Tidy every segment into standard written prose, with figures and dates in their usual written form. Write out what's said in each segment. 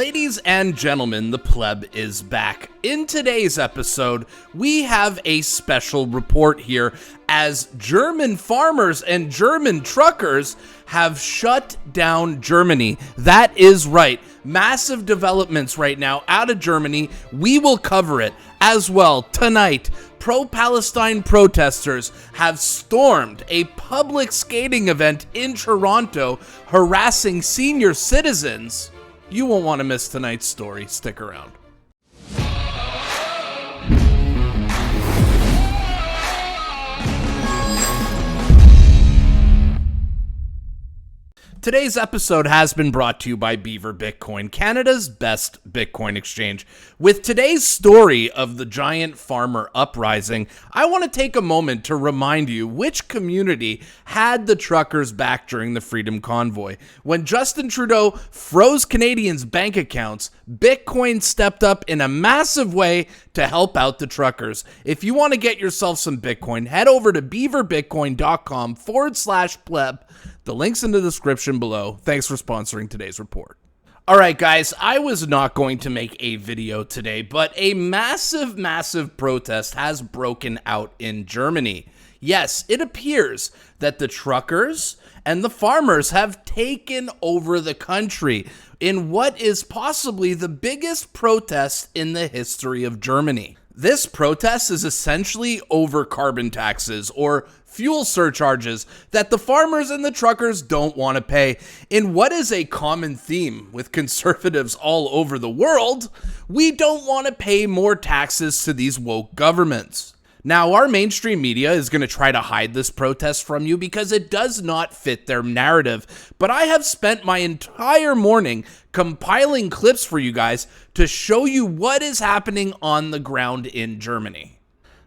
Ladies and gentlemen, the Pleb is back. In today's episode, we have a special report here as German farmers and German truckers have shut down Germany. That is right. Massive developments right now out of Germany. We will cover it as well tonight. Pro-Palestine protesters have stormed a public skating event in Toronto, harassing senior citizens. You won't want to miss tonight's story. Stick around. Today's episode has been brought to you by Beaver Bitcoin, Canada's best Bitcoin exchange. With today's story of the giant farmer uprising, I want to take a moment to remind you which community had the truckers back during the Freedom Convoy. When Justin Trudeau froze Canadians' bank accounts, Bitcoin stepped up in a massive way to help out the truckers. If you want to get yourself some Bitcoin, head over to beaverbitcoin.com/pleb. The link's in the description below. Thanks for sponsoring today's report. All right, guys, I was not going to make a video today, but a massive protest has broken out in Germany. Yes, it appears that the truckers and the farmers have taken over the country in what is possibly the biggest protest in the history of Germany. This protest is essentially over carbon taxes or fuel surcharges that the farmers and the truckers don't want to pay. In what is a common theme with conservatives all over the world, we don't want to pay more taxes to these woke governments. Now, our mainstream media is going to try to hide this protest from you because it does not fit their narrative. But I have spent my entire morning compiling clips for you guys to show you what is happening on the ground in Germany.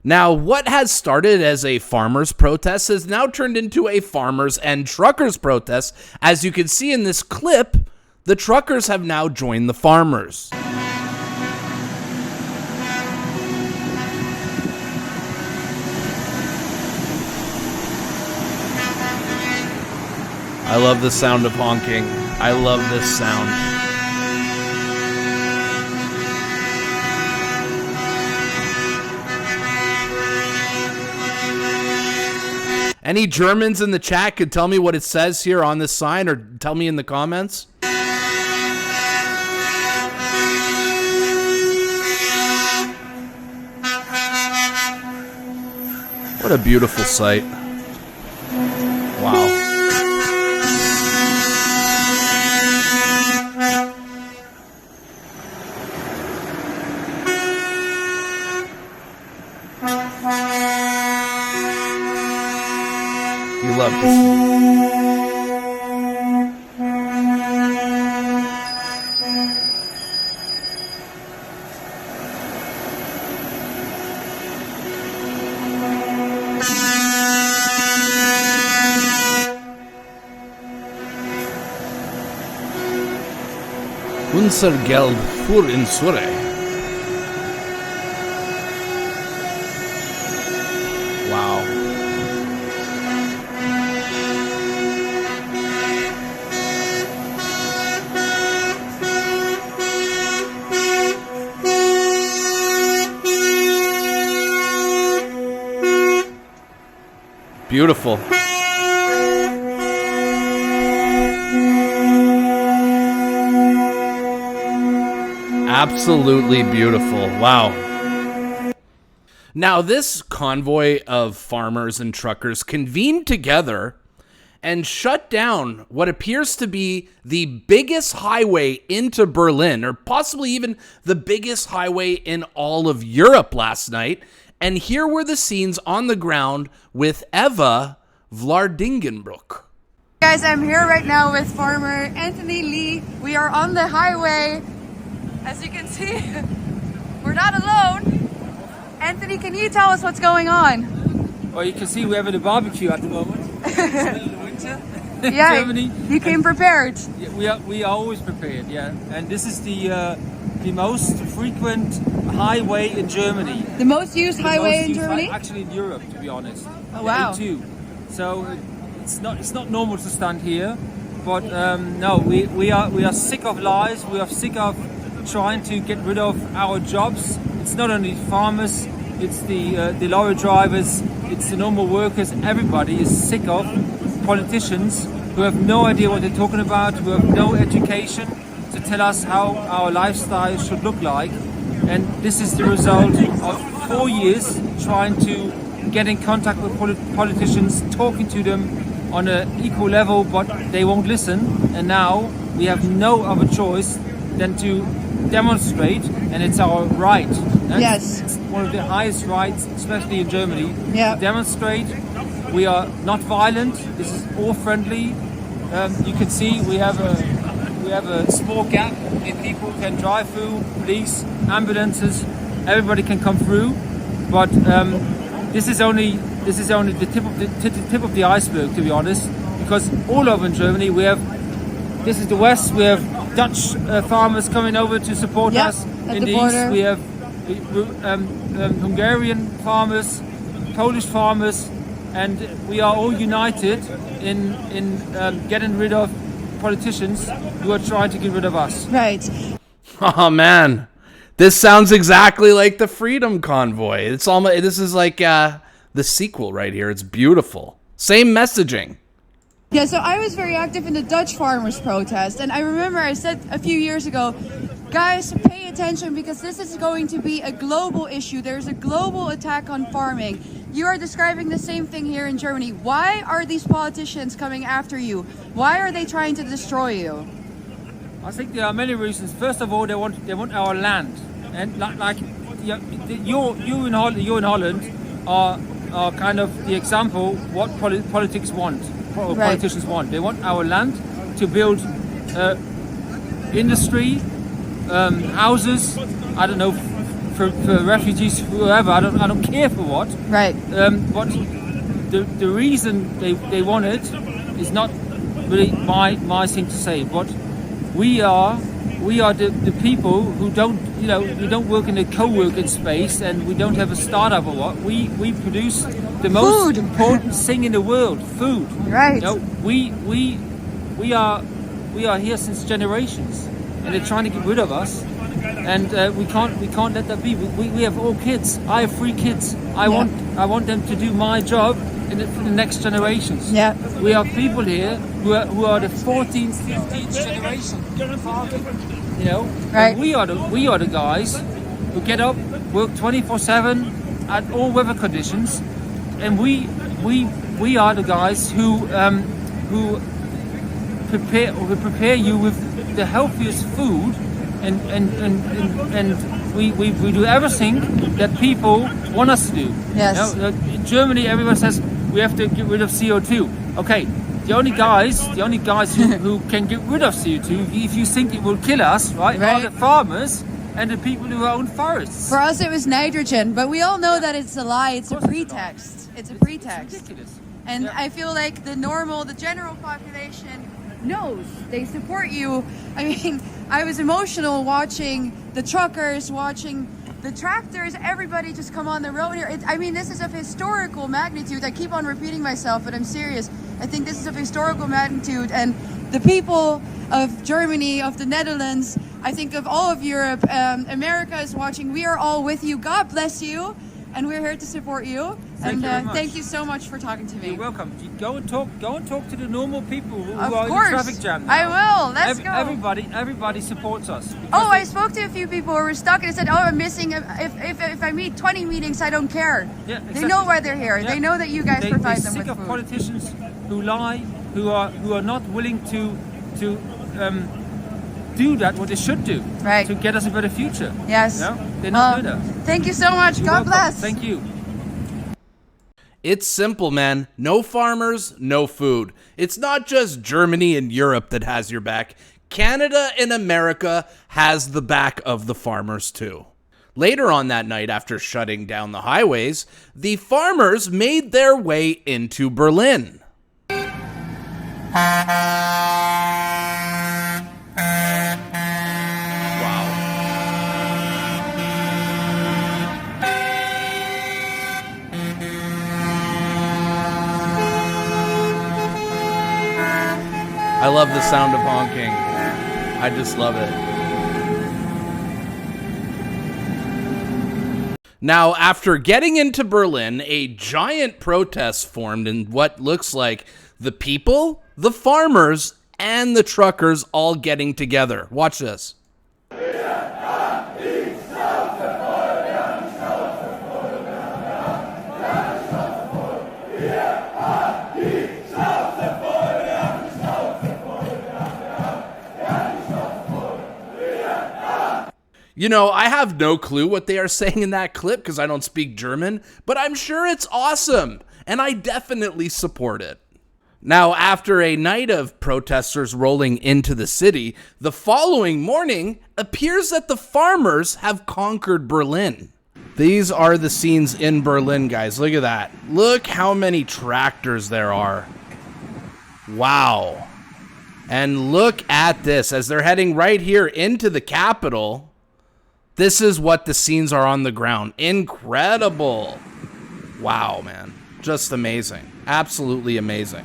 Now, what has started as a farmers' protest has now turned into a farmers and truckers' protest. As you can see in this clip, the truckers have now joined the farmers. I love the sound of honking. I love this sound. Any Germans in the chat could tell me what it says here on this sign, or tell me in the comments. What a beautiful sight. Wow. You love this. Unser Geld für unsere. Wow. Beautiful. Absolutely beautiful. Wow. Now, this convoy of farmers and truckers convened together and shut down what appears to be the biggest highway into Berlin, or possibly even the biggest highway in all of Europe last night. And here were the scenes on the ground with Eva Vlardingenbroek. Guys, I'm here right now with farmer Anthony Lee. We are on the highway. As you can see, we're not alone. Anthony, can you tell us what's going on? Well, you can see we're having a barbecue at the moment. It's the winter in Yeah, Germany. you came prepared. Yeah, we are always prepared, yeah. And this is the most frequent highway in Germany. The most used highway Most in used Germany? actually in Europe, to be honest. Oh, wow. The A2. So it's not normal to stand here. But no, we are sick of lies. We are sick of trying to get rid of our jobs. It's not only farmers, it's the lorry drivers, it's the normal workers. Everybody is sick of politicians who have no idea what they're talking about, who have no education to tell us how our lifestyle should look like. And this is the result of 4 years trying to get in contact with politicians, talking to them on an equal level, but they won't listen. And now we have no other choice than to demonstrate, and it's our right. Yes. It's one of the highest rights, especially in Germany. Yeah. To demonstrate. We are not violent. This is all friendly. You can see we have a small gap, and people can drive through. Police, ambulances, everybody can come through. But this is only the tip of the iceberg, to be honest. Because all over in Germany this is the West. We have Dutch farmers coming over to support us. At In the the border. East, we have Hungarian farmers, Polish farmers, and we are all united in getting rid of politicians who are trying to get rid of us. Right. Oh man, this sounds exactly like the Freedom Convoy. It's almost, this is like the sequel right here. It's beautiful. Same messaging. Yeah, so I was very active in the Dutch farmers protest, and I remember I said a few years ago, guys, pay attention because this is going to be a global issue. There's a global attack on farming. You are describing the same thing here in Germany. Why are these politicians coming after you? Why are they trying to destroy you? I think there are many reasons. First of all, they want our land, and like you in Holland are kind of the example what politics want. Or Right. Politicians want. They want our land to build industry, houses. I don't know, for refugees, whoever. I don't care for what. Right. But the reason they want it is not really my thing to say. But we are the people who we don't work in a co-working space, and we don't have a startup or what. We produce the most Food. important thing in the world, food. Right. We are here since generations, and they're trying to get rid of us. And we can't let that be. We have all kids. I have 3 kids. I want them to do my job for the next generations. Yeah. We have people here who are the 14th, 15th generation farming. Right. And we are the guys who get up, work 24/7 at all weather conditions, and we are the guys who prepare you with the healthiest food, and we do everything that people want us to do. Yes. In Germany, everyone says we have to get rid of CO2. Okay, the only guys who can get rid of CO2, if you think it will kill us, right, are the farmers and the people who own forests. For us, it was nitrogen, but we all know that it's a lie. It's a pretext. It's a pretext. It's ridiculous. And Yeah. I feel like the general population knows. They support you. I mean, I was emotional watching the truckers, watching the tractors, everybody just come on the road here. I mean, this is of historical magnitude. I keep on repeating myself, but I'm serious. I think this is of historical magnitude. And the people of Germany, of the Netherlands, I think of all of Europe, America is watching. We are all with you. God bless you. And we're here to support you. Thank you very much. Thank you so much for talking to me. You're welcome. Go and talk to the normal people who Of are course. in the traffic jam now. I will. Let's go. Everybody supports us. Oh, I spoke to a few people who were stuck and said, "Oh, I'm missing. If I meet 20 meetings, I don't care." Yeah, They exactly. know why they're here. Yeah. They know that you guys They're provide them sick with of food. politicians who lie, who are not willing to do that what they should do Right. to get us a better future. Yes. No? They're not doing that. Thank you so much. You're God welcome. bless. Thank you. It's simple, man. No farmers, no food. It's not just Germany and Europe that has your back. Canada and America has the back of the farmers too. Later on that night, after shutting down the highways, the farmers made their way into Berlin. I love the sound of honking. I just love it. Now, after getting into Berlin, a giant protest formed in what looks like the people, the farmers, and the truckers all getting together. Watch this. You know, I have no clue what they are saying in that clip because I don't speak German, but I'm sure it's awesome, and I definitely support it. Now, after a night of protesters rolling into the city, the following morning appears that the farmers have conquered Berlin. These are the scenes in Berlin, guys. Look at that. Look how many tractors there are. Wow. And look at this. As they're heading right here into the capital, this is what the scenes are on the ground. Incredible. Wow, man. Just amazing. Absolutely amazing.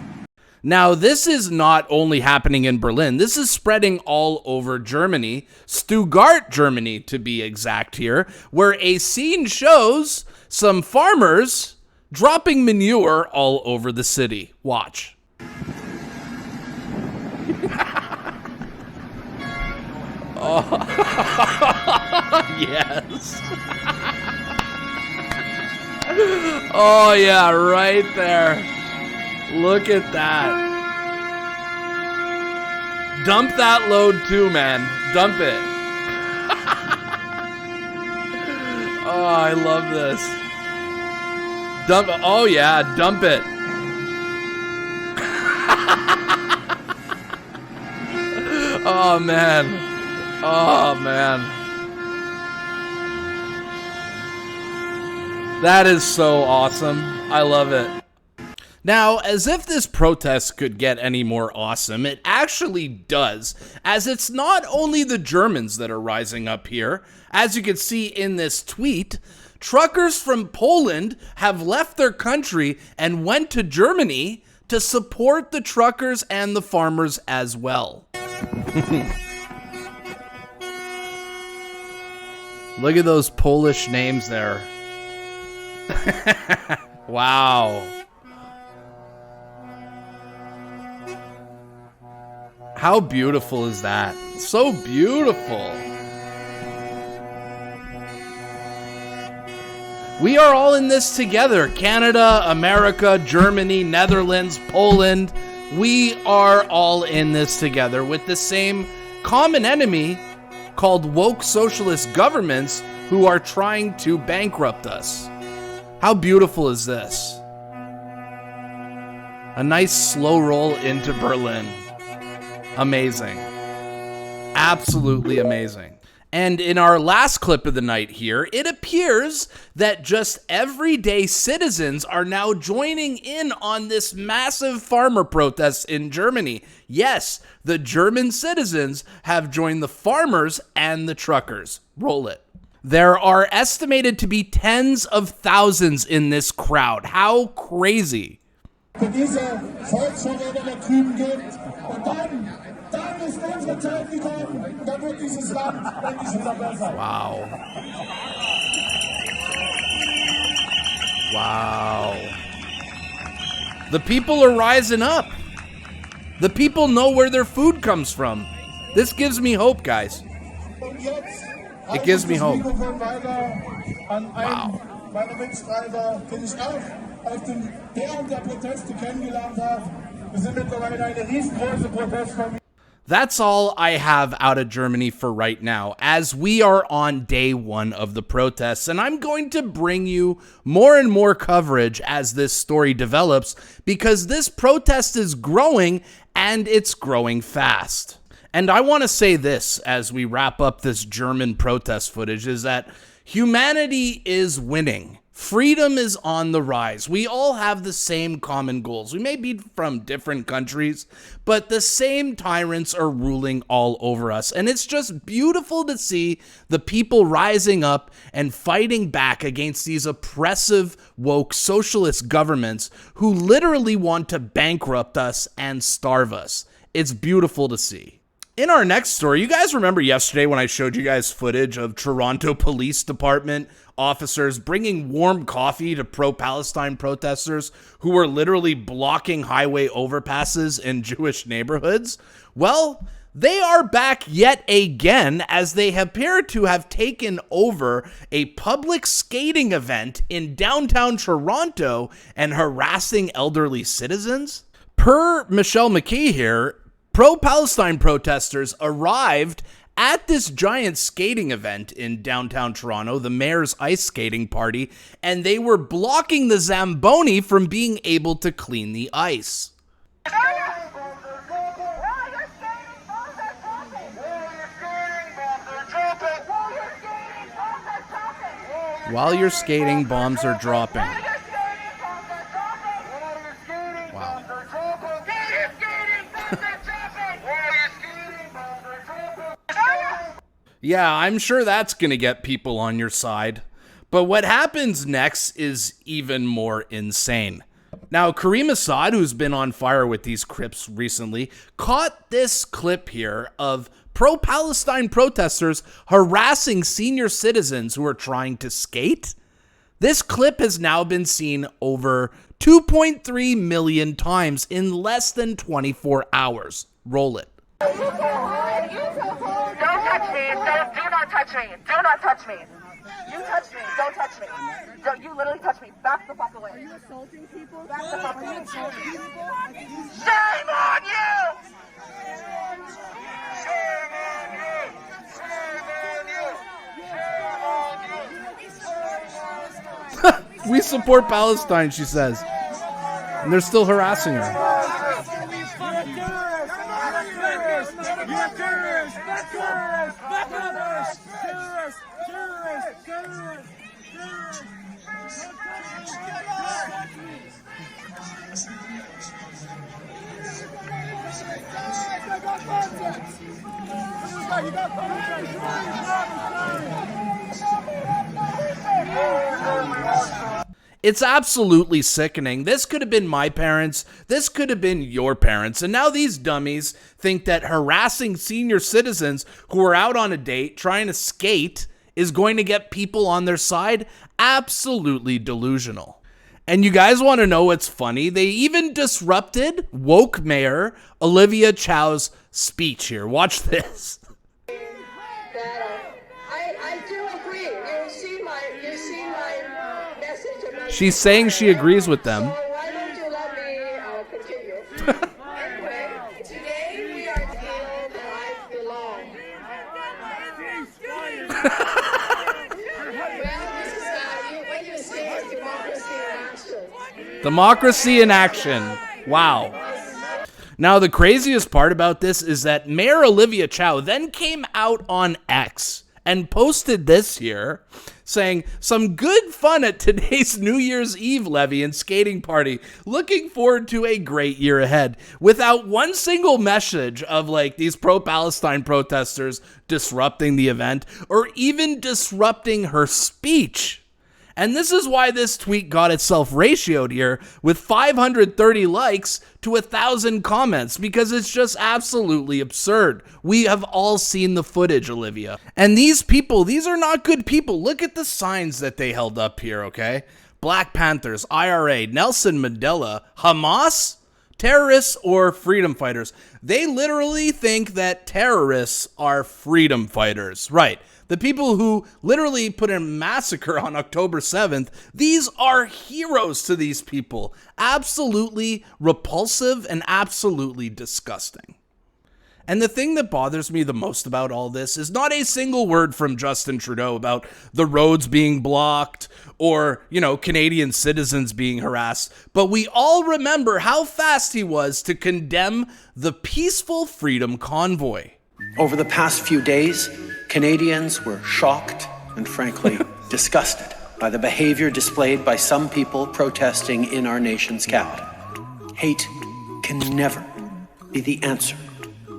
Now, this is not only happening in Berlin. This is spreading all over Germany. Stuttgart, Germany, to be exact here, where a scene shows some farmers dropping manure all over the city. Watch. Oh, yes. Oh, yeah, right there. Look at that. Dump that load too, man. Dump it. Oh, I love this. Dump. Oh, yeah, dump it. Oh, man. Oh, man. That is so awesome. I love it. Now, as if this protest could get any more awesome, it actually does, as it's not only the Germans that are rising up here. As you can see in this tweet, truckers from Poland have left their country and went to Germany to support the truckers and the farmers as well. Look at those Polish names there. Wow. How beautiful is that? So beautiful. We are all in this together. Canada, America, Germany, Netherlands, Poland. We are all in this together with the same common enemy called woke socialist governments who are trying to bankrupt us. How beautiful is this? A nice slow roll into Berlin. Amazing. Absolutely amazing. And in our last clip of the night here, it appears that just everyday citizens are now joining in on this massive farmer protest in Germany. Yes, the German citizens have joined the farmers and the truckers. Roll it. There are estimated to be tens of thousands in this crowd. How crazy. Für diese Volksverräter der Kühen gibt. Und dann ist unsere Zeit gekommen. Dann wird dieses Land endlich wieder besser. Wow. Wow. The people are rising up. The people know where their food comes from. This gives me hope, guys. Und jetzt It gives me hope. Mikrofon weiter an einen Wow. meiner Mitstreiter, den ich auch auf den Bären der Proteste kennengelernt habe. Wir sind mittlerweile eine riesengroße Protestfamilie. That's all I have out of Germany for right now, as we are on day one of the protests, and I'm going to bring you more and more coverage as this story develops, because this protest is growing, and it's growing fast. And I want to say this as we wrap up this German protest footage, is that humanity is winning. Freedom is on the rise. We all have the same common goals. We may be from different countries, but the same tyrants are ruling all over us. And it's just beautiful to see the people rising up and fighting back against these oppressive, woke socialist governments who literally want to bankrupt us and starve us. It's beautiful to see. In our next story, you guys remember yesterday when I showed you guys footage of Toronto Police Department officers bringing warm coffee to pro-Palestine protesters who were literally blocking highway overpasses in Jewish neighborhoods? Well, they are back yet again as they appear to have taken over a public skating event in downtown Toronto and harassing elderly citizens. Per Michelle McKee here, pro-Palestine protesters arrived at this giant skating event in downtown Toronto, the mayor's ice skating party, and they were blocking the Zamboni from being able to clean the ice. While you're skating, bombs are dropping. Wow. Yeah, I'm sure that's going to get people on your side. But what happens next is even more insane. Now, Kareem Assad, who's been on fire with these Crips recently, caught this clip here of pro-Palestine protesters harassing senior citizens who are trying to skate. This clip has now been seen over 2.3 million times in less than 24 hours. Roll it. Don't touch me. Do not touch me. Do not touch me. You touch me. Don't touch me. Don't, you literally touch me. Back the fuck away. Are you assaulting people? Back the fuck away. Shame on you! Shame on you! Shame on you! We support Palestine, she says. And they're still harassing her. It's absolutely sickening. This could have been my parents. This could have been your parents. And now these dummies think that harassing senior citizens who are out on a date trying to skate is going to get people on their side. Absolutely delusional. And you guys want to know what's funny? They even disrupted woke mayor Olivia Chow's speech here. Watch this. I do agree. You see my message. She's saying she agrees with them. So why don't you let me continue? Anyway, today we are told that I belong. Well, this is what you say is democracy in action. Democracy in action. Wow. Now, the craziest part about this is that Mayor Olivia Chow then came out on X and posted this here saying, "Some good fun at today's New Year's Eve levy and skating party. Looking forward to a great year ahead," without one single message of like these pro-Palestine protesters disrupting the event or even disrupting her speech. And this is why this tweet got itself ratioed here with 530 likes to 1,000 comments, because it's just absolutely absurd. We have all seen the footage, Olivia. And these people, these are not good people. Look at the signs that they held up here, okay? Black Panthers, IRA, Nelson Mandela, Hamas, terrorists, or freedom fighters. They literally think that terrorists are freedom fighters. Right. The people who literally put a massacre on October 7th, these are heroes to these people. Absolutely repulsive and absolutely disgusting. And the thing that bothers me the most about all this is not a single word from Justin Trudeau about the roads being blocked or, Canadian citizens being harassed. But we all remember how fast he was to condemn the peaceful freedom convoy. Over the past few days, Canadians were shocked and frankly disgusted by the behavior displayed by some people protesting in our nation's capital. Hate can never be the answer.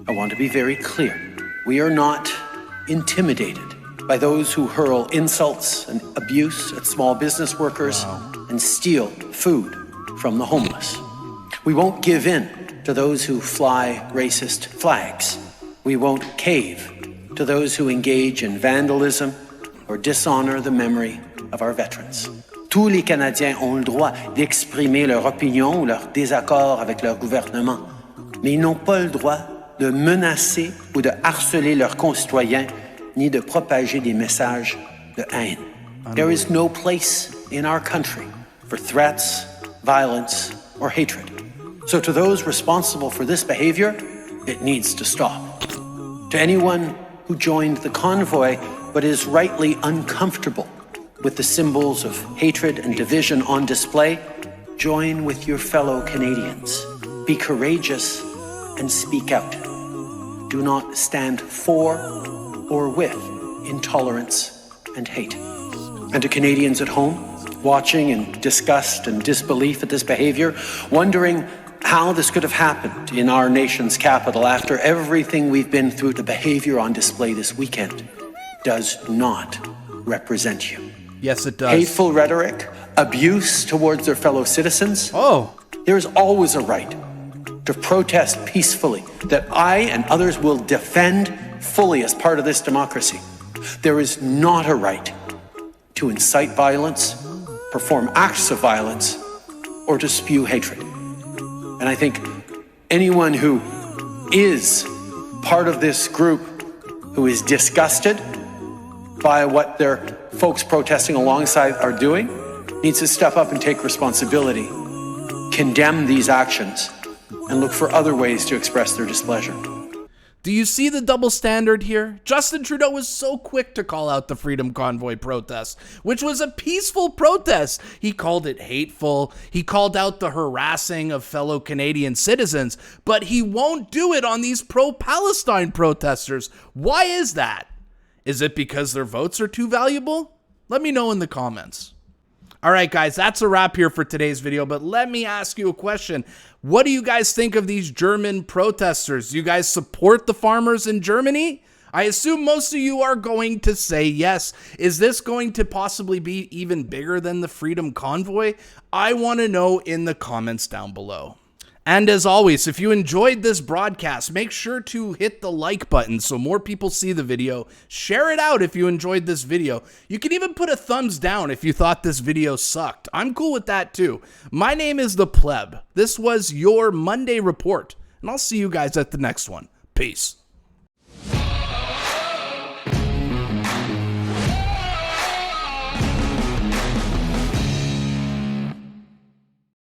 I want to be very clear. We are not intimidated by those who hurl insults and abuse at small business workers and steal food from the homeless. We won't give in to those who fly racist flags. We won't cave to those who engage in vandalism or dishonor the memory of our veterans. Tous les Canadiens ont le droit d'exprimer leur opinion ou leur désaccord avec leur gouvernement, mais ils n'ont pas le droit de menacer ou de harceler leurs concitoyens ni de propager des messages de haine. There is no place in our country for threats, violence, or hatred. So to those responsible for this behavior, it needs to stop. To anyone who joined the convoy but is rightly uncomfortable with the symbols of hatred and division on display, join with your fellow Canadians. Be courageous and speak out. Do not stand for or with intolerance and hate. And to Canadians at home, watching in disgust and disbelief at this behavior, wondering how this could have happened in our nation's capital after everything we've been through, the behavior on display this weekend does not represent you. Yes, it does. Hateful rhetoric, abuse towards their fellow citizens. Oh. There is always a right to protest peacefully that I and others will defend fully as part of this democracy. There is not a right to incite violence, perform acts of violence, or to spew hatred. And I think anyone who is part of this group who is disgusted by what their folks protesting alongside are doing needs to step up and take responsibility, condemn these actions, and look for other ways to express their displeasure. Do you see the double standard here? Justin Trudeau was so quick to call out the Freedom Convoy protest, which was a peaceful protest. He called it hateful. He called out the harassing of fellow Canadian citizens, but he won't do it on these pro-Palestine protesters. Why is that? Is it because their votes are too valuable? Let me know in the comments. All right, guys, that's a wrap here for today's video, but let me ask you a question. What do you guys think of these German protesters? Do you guys support the farmers in Germany? I assume most of you are going to say yes. Is this going to possibly be even bigger than the Freedom Convoy? I want to know in the comments down below. And as always, if you enjoyed this broadcast, make sure to hit the like button so more people see the video. Share it out if you enjoyed this video. You can even put a thumbs down if you thought this video sucked. I'm cool with that too. My name is the Pleb. This was your Monday report, and I'll see you guys at the next one. Peace.